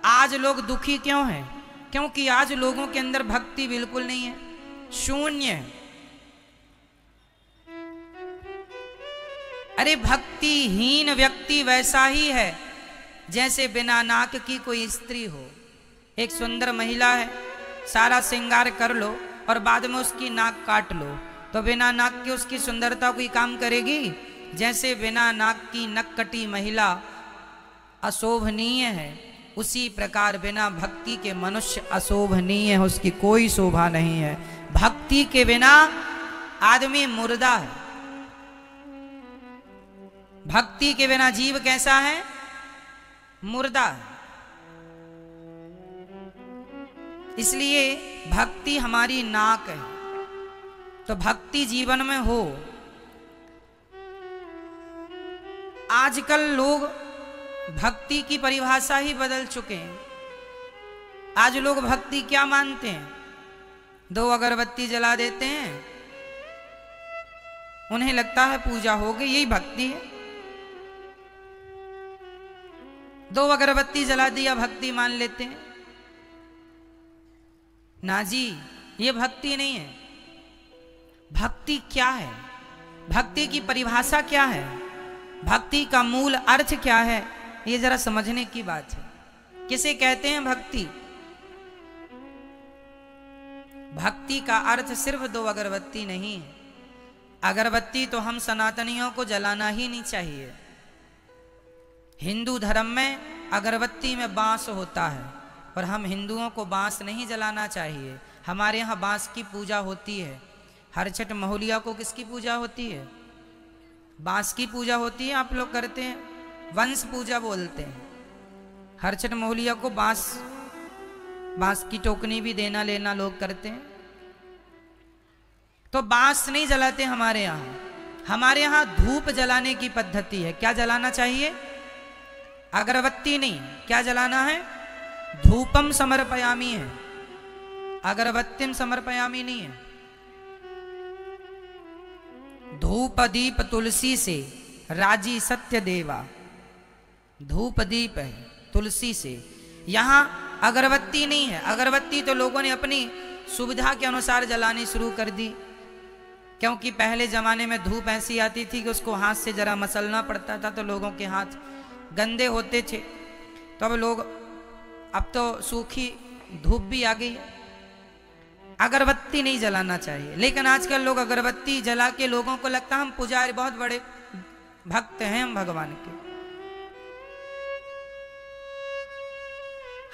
आज लोग दुखी क्यों हैं? क्योंकि आज लोगों के अंदर भक्ति बिल्कुल नहीं है, शून्य है। अरे भक्तिहीन व्यक्ति वैसा ही है जैसे बिना नाक की कोई स्त्री हो। एक सुंदर महिला है, सारा श्रृंगार कर लो और बाद में उसकी नाक काट लो, तो बिना नाक के उसकी सुंदरता कोई काम करेगी? जैसे बिना नाक की नक कटी महिला अशोभनीय है, उसी प्रकार बिना भक्ति के मनुष्य अशोभनीय है, उसकी कोई शोभा नहीं है। भक्ति के बिना आदमी मुर्दा है। भक्ति के बिना जीव कैसा है? मुर्दा है। इसलिए भक्ति हमारी नाक है। तो भक्ति जीवन में हो। आजकल लोग भक्ति की परिभाषा ही बदल चुके हैं। आज लोग भक्ति क्या मानते हैं? 2 अगरबत्ती जला देते हैं, उन्हें लगता है पूजा हो गई, यही भक्ति है। 2 अगरबत्ती जला दिया, भक्ति मान लेते हैं। ना जी, ये भक्ति नहीं है। भक्ति क्या है? भक्ति की परिभाषा क्या है? भक्ति का मूल अर्थ क्या है? ये जरा समझने की बात है। किसे कहते हैं भक्ति? भक्ति का अर्थ सिर्फ 2 अगरबत्ती नहीं है। अगरबत्ती तो हम सनातनियों को जलाना ही नहीं चाहिए। हिंदू धर्म में अगरबत्ती में बांस होता है, पर हम हिंदुओं को बांस नहीं जलाना चाहिए। हमारे यहाँ बांस की पूजा होती है। हर छठ महुलिया को किसकी पूजा होती है? बांस की पूजा होती है। आप लोग करते हैं, वंश पूजा बोलते हैं। हर छठ महुलिया को बांस की टोकनी भी देना लेना लोग करते हैं। तो बांस नहीं जलाते हमारे यहाँ। हमारे यहाँ धूप जलाने की पद्धति है। क्या जलाना चाहिए? अगरबत्ती नहीं। क्या जलाना है? धूपम समर्पयामी है, अगरबत्तिम समर्पयामी नहीं है। धूप दीप तुलसी से राजी सत्य देवा। धूप दीप है तुलसी से। यहां अगरबत्ती नहीं है। अगरबत्ती तो लोगों ने अपनी सुविधा के अनुसार जलानी शुरू कर दी, क्योंकि पहले जमाने में धूप ऐसी आती थी कि उसको हाथ से जरा मसलना पड़ता था, तो लोगों के हाथ गंदे होते थे। तो अब तो सूखी धूप भी आ गई। अगरबत्ती नहीं जलाना चाहिए। लेकिन आजकल लोग अगरबत्ती जला के लोगों को लगता है हम पुजारी, बहुत बड़े भक्त हैं हम भगवान के।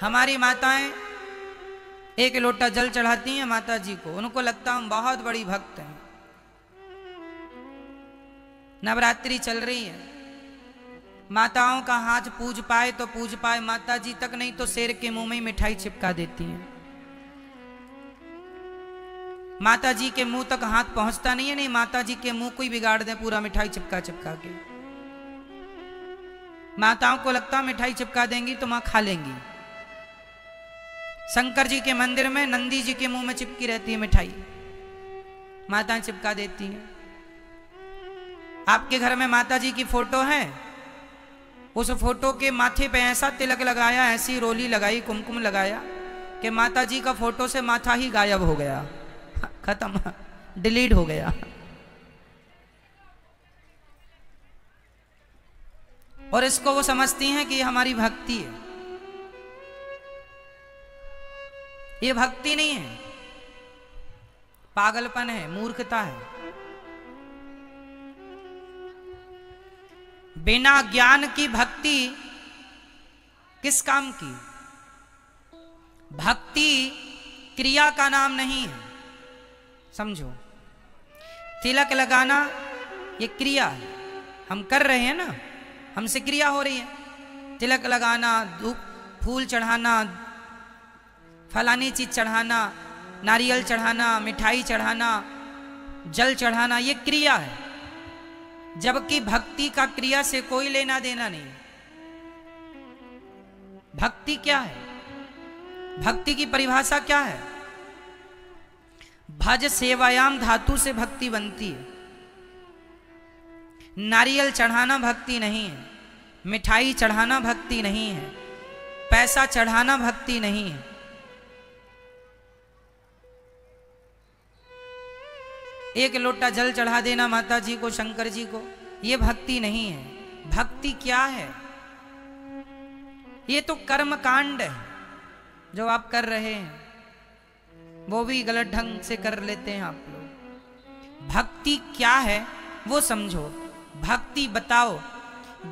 हमारी माताएं 1 लोटा जल चढ़ाती हैं माता जी को, उनको लगता हम बहुत बड़ी भक्त हैं। नवरात्रि चल रही है, माताओं का हाथ पूज पाए तो पूज पाए, माता जी तक नहीं तो शेर के मुंह में ही मिठाई चिपका देती हैं। माता जी के मुंह तक हाथ पहुंचता नहीं है। नहीं, माता जी के मुंह को ही बिगाड़ दे पूरा मिठाई चिपका चिपका के। माताओं को लगता मिठाई चिपका देंगी तो मां खा लेंगी। शंकर जी के मंदिर में नंदी जी के मुंह में चिपकी रहती है मिठाई, माताएं चिपका देती हैं। आपके घर में माता जी की फोटो है, उस फोटो के माथे पे ऐसा तिलक लगाया, ऐसी रोली लगाई, कुमकुम लगाया कि माता जी का फोटो से माथा ही गायब हो गया, खत्म, डिलीट हो गया। और इसको वो समझती हैं कि ये हमारी भक्ति है। ये भक्ति नहीं है, पागलपन है, मूर्खता है। बिना ज्ञान की भक्ति किस काम की? भक्ति क्रिया का नाम नहीं है, समझो। तिलक लगाना ये क्रिया है, हम कर रहे हैं ना, हमसे क्रिया हो रही है। तिलक लगाना, धूप फूल चढ़ाना, फलानी चीज चढ़ाना, नारियल चढ़ाना, मिठाई चढ़ाना, जल चढ़ाना, ये क्रिया है। जबकि भक्ति का क्रिया से कोई लेना देना नहीं। भक्ति क्या है? भक्ति की परिभाषा क्या है? भज सेवायाम धातु से भक्ति बनती है। नारियल चढ़ाना भक्ति नहीं है, मिठाई चढ़ाना भक्ति नहीं है। पैसा चढ़ाना भक्ति नहीं है। एक लोटा जल चढ़ा देना माता जी को, शंकर जी को, ये भक्ति नहीं है। भक्ति क्या है? ये तो कर्म कांड है जो आप कर रहे हैं, वो भी गलत ढंग से कर लेते हैं आप लोग। भक्ति क्या है वो समझो। भक्ति बताओ,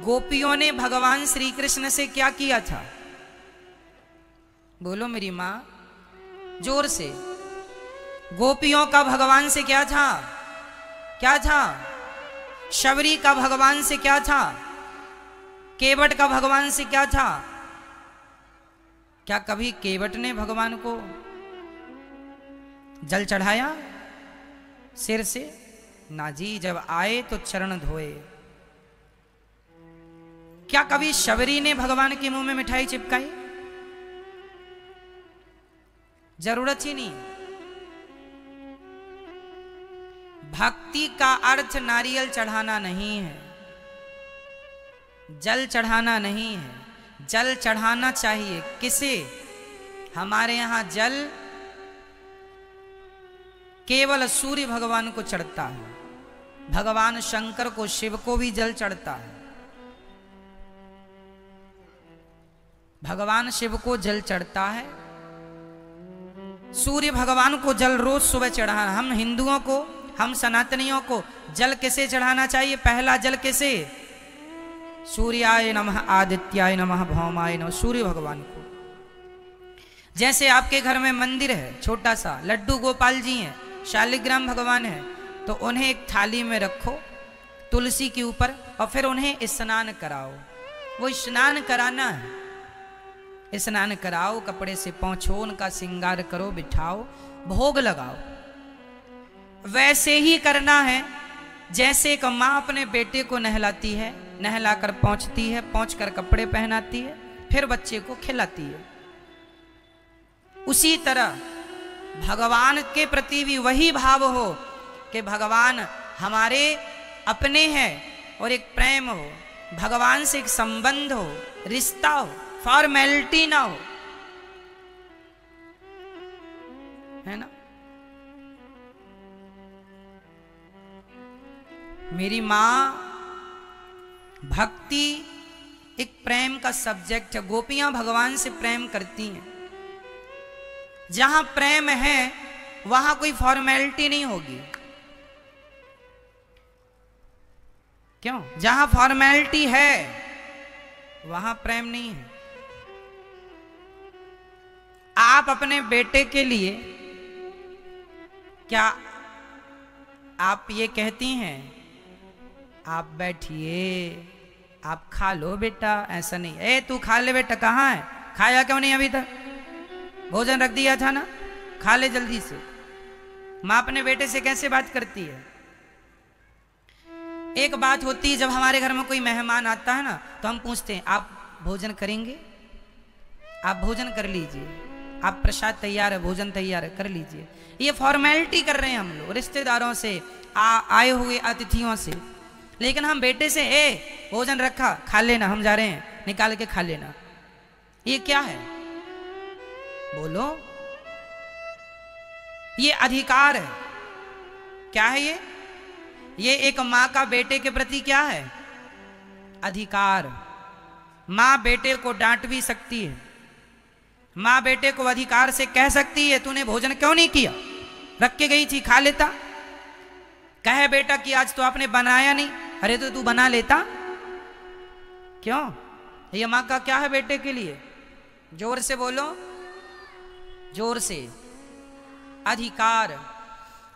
गोपियों ने भगवान श्री कृष्ण से क्या किया था? बोलो मेरी माँ, जोर से। गोपियों का भगवान से क्या था? क्या था? शबरी का भगवान से क्या था? केवट का भगवान से क्या था? क्या कभी केवट ने भगवान को जल चढ़ाया सिर से? ना जी, जब आए तो चरण धोए। क्या कभी शबरी ने भगवान के मुंह में मिठाई चिपकाई? जरूरत ही नहीं। भक्ति का अर्थ नारियल चढ़ाना नहीं है, जल चढ़ाना नहीं है। जल चढ़ाना चाहिए किसे? हमारे यहां जल केवल सूर्य भगवान को चढ़ता है, भगवान शंकर को, शिव को भी जल चढ़ता है। भगवान शिव को जल चढ़ता है, सूर्य भगवान को जल रोज सुबह चढ़ाना। हम हिंदुओं को, हम सनातनियों को जल किसे चढ़ाना चाहिए? पहला जल किसे? सूर्याय नमः, आदित्याय नमः, भौमाय नमः, सूर्य भगवान को। जैसे आपके घर में मंदिर है छोटा सा, लड्डू गोपाल जी हैं, शालिग्राम भगवान है, तो उन्हें एक थाली में रखो तुलसी के ऊपर और फिर उन्हें स्नान कराओ। वो स्नान कराना है, स्नान कराओ, कपड़े से पोंछो, उनका श्रृंगार करो, बिठाओ, भोग लगाओ। वैसे ही करना है जैसे एक माँ अपने बेटे को नहलाती है, नहलाकर पोंछती है, पोंछकर कपड़े पहनाती है, फिर बच्चे को खिलाती है। उसी तरह भगवान के प्रति भी वही भाव हो कि भगवान हमारे अपने हैं और एक प्रेम हो, भगवान से एक संबंध हो, रिश्ता हो, फॉर्मेलिटी ना हो, है ना। मेरी मां, भक्ति एक प्रेम का सब्जेक्ट है। गोपियां भगवान से प्रेम करती हैं। जहां प्रेम है वहां कोई फॉर्मेलिटी नहीं होगी। क्यों? जहां फॉर्मेलिटी है वहां प्रेम नहीं है। आप अपने बेटे के लिए क्या आप ये कहती हैं, आप बैठिए, आप खा लो बेटा? ऐसा नहीं। ए तू खा ले बेटा, कहाँ है? खाया क्यों नहीं अभी तक? भोजन रख दिया था ना, खा ले जल्दी से। माँ अपने बेटे से कैसे बात करती है? एक बात होती है, जब हमारे घर में कोई मेहमान आता है ना, तो हम पूछते हैं आप भोजन करेंगे? आप भोजन कर लीजिए, आप प्रसाद तैयार है, भोजन तैयार है, कर लीजिए। ये फॉर्मेलिटी कर रहे हैं हम लोग रिश्तेदारों से, आए हुए अतिथियों से। लेकिन हम बेटे से, ए भोजन रखा, खा लेना, हम जा रहे हैं, निकाल के खा लेना। ये क्या है? बोलो। ये अधिकार है। क्या है ये? ये एक मां का बेटे के प्रति क्या है? अधिकार। मां बेटे को डांट भी सकती है, मां बेटे को अधिकार से कह सकती है तूने भोजन क्यों नहीं किया, रख के गई थी, खा लेता। कहे बेटा कि आज तो आपने बनाया नहीं, अरे तो तू बना लेता। क्यों? ये मां का क्या है बेटे के लिए? जोर से बोलो, जोर से। अधिकार।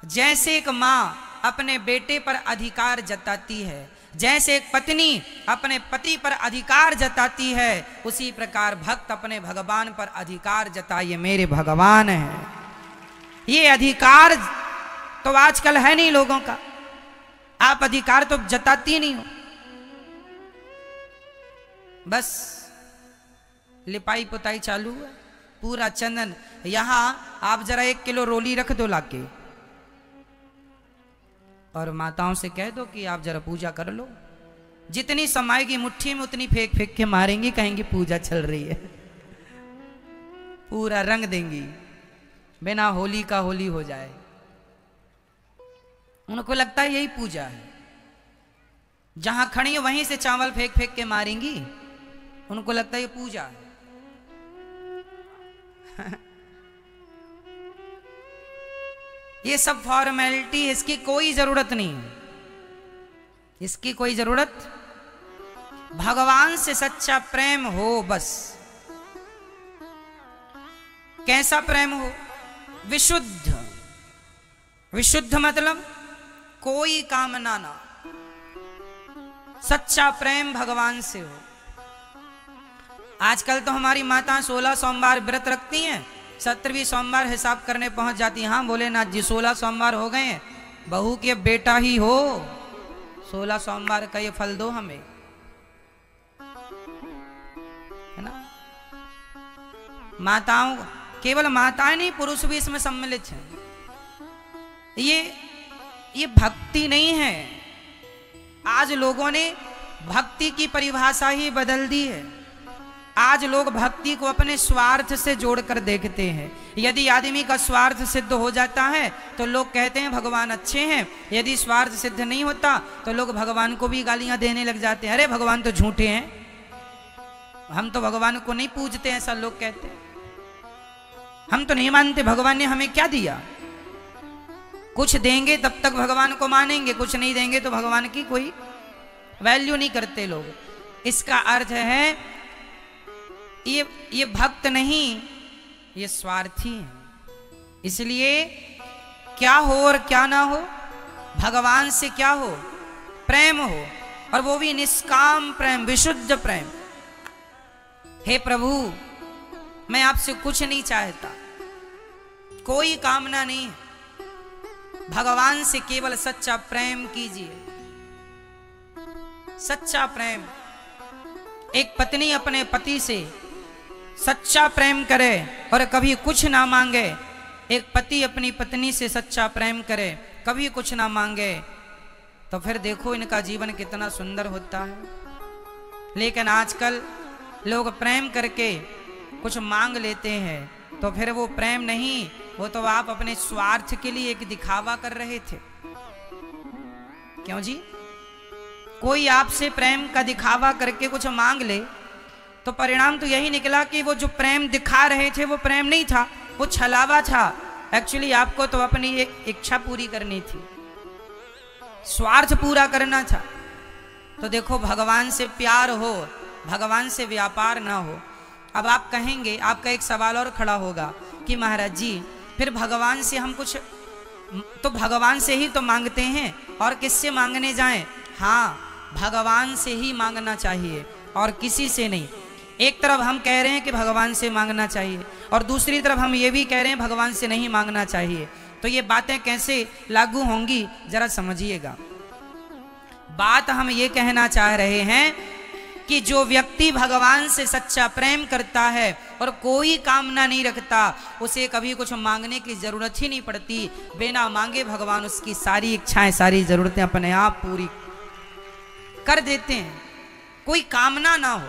जैसे एक मां अपने बेटे पर अधिकार जताती है, जैसे एक पत्नी अपने पति पर अधिकार जताती है, उसी प्रकार भक्त अपने भगवान पर अधिकार जताइए। मेरे भगवान है। ये अधिकार तो आजकल है नहीं लोगों का। आप अधिकार तो जताती नहीं हो, बस लिपाई पुताई चालू है, पूरा चंदन। यहां आप जरा 1 किलो रोली रख दो लाके और माताओं से कह दो कि आप जरा पूजा कर लो। जितनी समाएगी मुट्ठी में उतनी फेंक फेंक के मारेंगी, कहेंगी पूजा चल रही है। पूरा रंग देंगी, बिना होली का होली हो जाए। उनको लगता है यही पूजा है। जहां खड़ी है वहीं से चावल फेंक फेंक के मारेंगी, उनको लगता है ये पूजा है। ये सब फॉर्मेलिटी, इसकी कोई जरूरत नहीं है, इसकी कोई जरूरत। भगवान से सच्चा प्रेम हो बस। कैसा प्रेम हो? विशुद्ध। विशुद्ध मतलब कोई कामना ना, सच्चा प्रेम भगवान से हो। आजकल तो हमारी माता 16 सोमवार व्रत रखती हैं, 17वीं सोमवार हिसाब करने पहुंच जाती हैं। हाँ भोलेनाथ जी 16 सोमवार हो गए हैं, बहू के बेटा ही हो, 16 सोमवार का ये फल दो हमें, है ना। माताओं, केवल माताएं नहीं, पुरुष भी इसमें सम्मिलित हैं। ये भक्ति नहीं है। आज लोगों ने भक्ति की परिभाषा ही बदल दी है। आज लोग भक्ति को अपने स्वार्थ से जोड़कर देखते हैं। यदि आदमी का स्वार्थ सिद्ध हो जाता है तो लोग कहते हैं भगवान अच्छे हैं, यदि स्वार्थ सिद्ध नहीं होता तो लोग भगवान को भी गालियां देने लग जाते हैं। अरे भगवान तो झूठे हैं, हम तो भगवान को नहीं पूजते, ऐसा लोग कहते हैं। हम तो नहीं मानते, भगवान ने हमें क्या दिया। कुछ देंगे तब तक भगवान को मानेंगे, कुछ नहीं देंगे तो भगवान की कोई वैल्यू नहीं करते लोग। इसका अर्थ है ये भक्त नहीं, ये स्वार्थी है। इसलिए क्या हो और क्या ना हो, भगवान से क्या हो? प्रेम हो, और वो भी निष्काम प्रेम, विशुद्ध प्रेम। हे प्रभु, मैं आपसे कुछ नहीं चाहता, कोई कामना नहीं है, भगवान से केवल सच्चा प्रेम कीजिए। सच्चा प्रेम। एक पत्नी अपने पति से सच्चा प्रेम करे और कभी कुछ ना मांगे, एक पति अपनी पत्नी से सच्चा प्रेम करे, कभी कुछ ना मांगे, तो फिर देखो इनका जीवन कितना सुंदर होता है। लेकिन आजकल लोग प्रेम करके कुछ मांग लेते हैं, तो फिर वो प्रेम नहीं, वो तो आप अपने स्वार्थ के लिए एक दिखावा कर रहे थे। क्यों जी? कोई आपसे प्रेम का दिखावा करके कुछ मांग ले तो परिणाम तो यही निकला कि वो जो प्रेम दिखा रहे थे वो प्रेम नहीं था, वो छलावा था। एक्चुअली आपको तो अपनी एक इच्छा पूरी करनी थी, स्वार्थ पूरा करना था। तो देखो, भगवान से प्यार हो, भगवान से व्यापार ना हो। अब आप कहेंगे, आपका एक सवाल और खड़ा होगा कि महाराज जी फिर भगवान से हम कुछ, तो भगवान से ही तो मांगते हैं, और किससे मांगने जाएं? हाँ, भगवान से ही मांगना चाहिए और किसी से नहीं। एक तरफ हम कह रहे हैं कि भगवान से मांगना चाहिए, और दूसरी तरफ हम ये भी कह रहे हैं भगवान से नहीं मांगना चाहिए। तो ये बातें कैसे लागू होंगी, जरा समझिएगा। बात हम ये कहना चाह रहे हैं कि जो व्यक्ति भगवान से सच्चा प्रेम करता है और कोई कामना नहीं रखता, उसे कभी कुछ मांगने की जरूरत ही नहीं पड़ती। बिना मांगे भगवान उसकी सारी इच्छाएं, सारी जरूरतें अपने आप पूरी कर देते हैं। कोई कामना ना हो,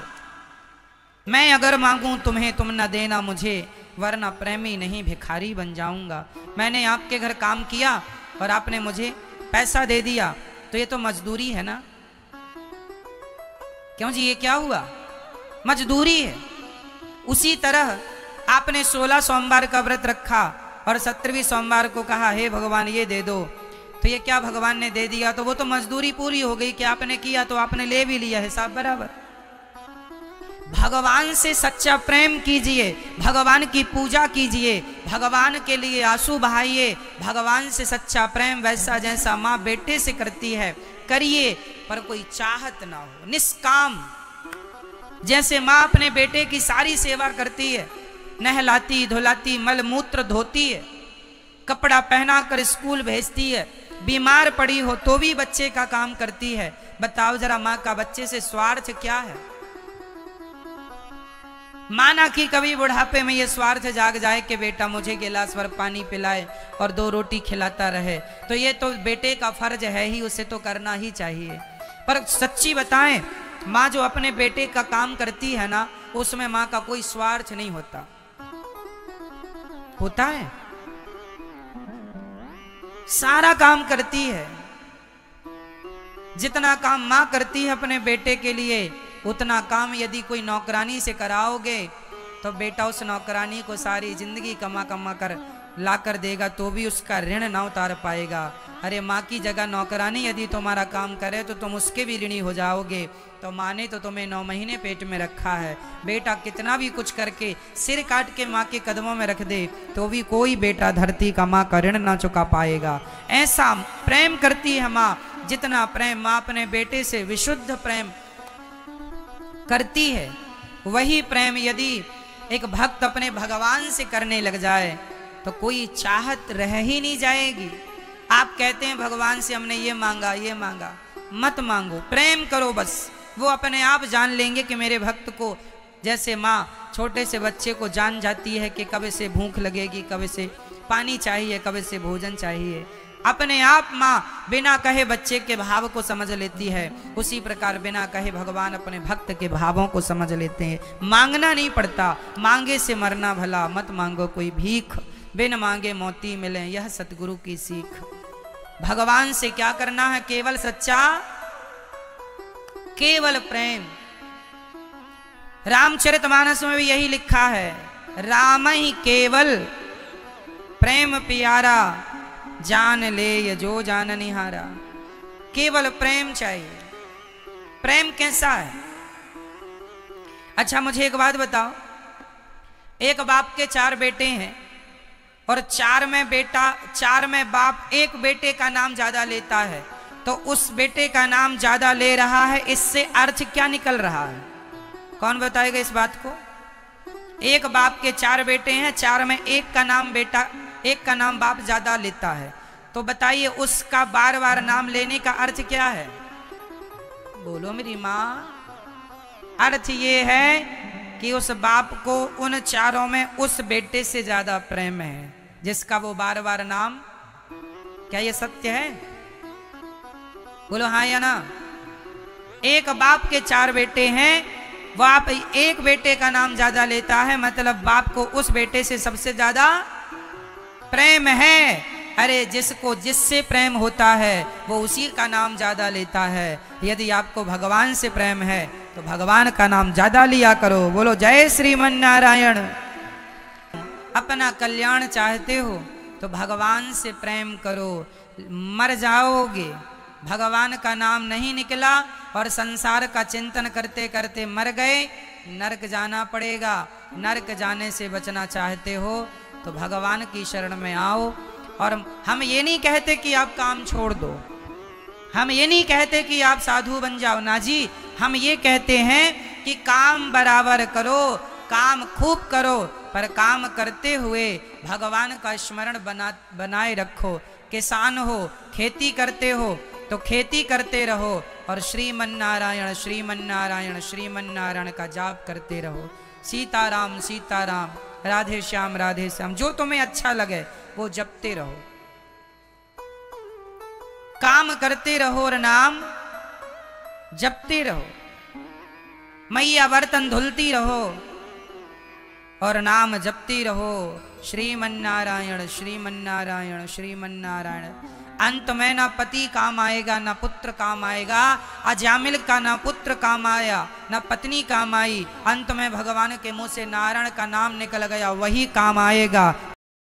मैं अगर मांगूं तुम्हें तुम न देना मुझे, वरना प्रेमी नहीं भिखारी बन जाऊंगा। मैंने आपके घर काम किया और आपने मुझे पैसा दे दिया, तो ये तो मजदूरी है ना। क्यों जी, ये क्या हुआ? मजदूरी है। उसी तरह आपने 16 सोमवार का व्रत रखा और 17वीं सोमवार को कहा हे भगवान ये दे दो, तो ये क्या भगवान ने दे दिया, तो वो तो मजदूरी पूरी हो गई कि आपने किया तो आपने ले भी लिया, हिसाब बराबर। भगवान से सच्चा प्रेम कीजिए, भगवान की पूजा कीजिए, भगवान के लिए आंसू बहाइए। भगवान से सच्चा प्रेम वैसा जैसा माँ बेटे से करती है करिए, पर कोई चाहत ना हो, निष्काम। जैसे माँ अपने बेटे की सारी सेवा करती है, नहलाती धुलाती, मल मूत्र धोती है, कपड़ा पहना कर स्कूल भेजती है, बीमार पड़ी हो तो भी बच्चे का काम करती है। बताओ जरा, माँ का बच्चे से स्वार्थ क्या है? माना कि कभी बुढ़ापे में ये स्वार्थ जाग जाए कि बेटा मुझे गिलास भर पानी पिलाए और 2 रोटी खिलाता रहे, तो ये तो बेटे का फर्ज है ही, उसे तो करना ही चाहिए। पर सच्ची बताएं, माँ जो अपने बेटे का काम करती है ना, उसमें माँ का कोई स्वार्थ नहीं होता। होता है? सारा काम करती है। जितना काम माँ करती है अपने बेटे के लिए, उतना काम यदि कोई नौकरानी से कराओगे तो बेटा उस नौकरानी को सारी जिंदगी कमा कमा कर ला कर देगा तो भी उसका ऋण ना उतार पाएगा। अरे माँ की जगह नौकरानी यदि तुम्हारा काम करे तो तुम उसके भी ऋणी हो जाओगे। तो माँ ने तो तुम्हें 9 महीने पेट में रखा है। बेटा कितना भी कुछ करके सिर काट के माँ के कदमों में रख दे तो भी कोई बेटा धरती का माँ का ऋण ना चुका पाएगा। ऐसा प्रेम करती है माँ, जितना प्रेम माँ अपने बेटे से विशुद्ध प्रेम करती है, वही प्रेम यदि एक भक्त अपने भगवान से करने लग जाए तो कोई चाहत रह ही नहीं जाएगी। आप कहते हैं भगवान से हमने ये मांगा ये मांगा, मत मांगो, प्रेम करो बस। वो अपने आप जान लेंगे कि मेरे भक्त को, जैसे माँ छोटे से बच्चे को जान जाती है कि कब से भूख लगेगी, कब से पानी चाहिए, कब से भोजन चाहिए, अपने आप माँ बिना कहे बच्चे के भाव को समझ लेती है। उसी प्रकार बिना कहे भगवान अपने भक्त के भावों को समझ लेते हैं। मांगना नहीं पड़ता, मांगे से मरना भला, मत मांगो कोई भीख, बिन मांगे मोती मिले, यह सतगुरु की सीख। भगवान से क्या करना है? केवल सच्चा, केवल प्रेम। रामचरितमानस में भी यही लिखा है, राम ही केवल प्रेम प्यारा, जान ले ये जो जान निहारा। केवल प्रेम चाहिए। प्रेम कैसा है? अच्छा मुझे एक बात बताओ, एक बाप के 4 बेटे हैं और 4 में बाप एक बेटे का नाम ज्यादा लेता है, तो उस बेटे का नाम ज्यादा ले रहा है, इससे अर्थ क्या निकल रहा है? कौन बताएगा इस बात को? एक बाप के 4 बेटे हैं, 4 में एक का नाम बाप ज्यादा लेता है, तो बताइए उसका बार बार नाम लेने का अर्थ क्या है? बोलो मेरी माँ। अर्थ ये है कि उस बाप को उन 4 में उस बेटे से ज्यादा प्रेम है जिसका वो बार बार नाम। क्या ये सत्य है? बोलो हाँ या ना। एक बाप के 4 बेटे हैं, बाप एक बेटे का नाम ज्यादा लेता है, मतलब बाप को उस बेटे से सबसे ज्यादा प्रेम है। अरे जिसको जिससे प्रेम होता है वो उसी का नाम ज्यादा लेता है। यदि आपको भगवान से प्रेम है तो भगवान का नाम ज्यादा लिया करो। बोलो जय श्रीमन नारायण। अपना कल्याण चाहते हो तो भगवान से प्रेम करो। मर जाओगे, भगवान का नाम नहीं निकला और संसार का चिंतन करते करते मर गए, नरक जाना पड़ेगा। नरक जाने से बचना चाहते हो तो भगवान की शरण में आओ। और हम ये नहीं कहते कि आप काम छोड़ दो, हम ये नहीं कहते कि आप साधु बन जाओ, ना जी। हम ये कहते हैं कि काम बराबर करो, काम खूब करो, पर काम करते हुए भगवान का स्मरण बनाए रखो। किसान हो, खेती करते हो तो खेती करते रहो और श्रीमन नारायण श्रीमन नारायण श्रीमन नारायण का जाप करते रहो। सीताराम सीताराम, राधे श्याम राधे श्याम, जो तुम्हें अच्छा लगे वो जपते रहो। काम करते रहो और नाम जपते रहो। मैया बर्तन धुलती रहो और नाम जपती रहो। श्रीमन नारायण श्रीमन नारायण श्रीमन नारायण। अंत में ना पति काम आएगा, ना पुत्र काम आएगा। अजामिल का ना पुत्र काम आया, ना पत्नी काम आई। अंत में भगवान के मुंह से नारायण का नाम निकल गया, वही काम आएगा।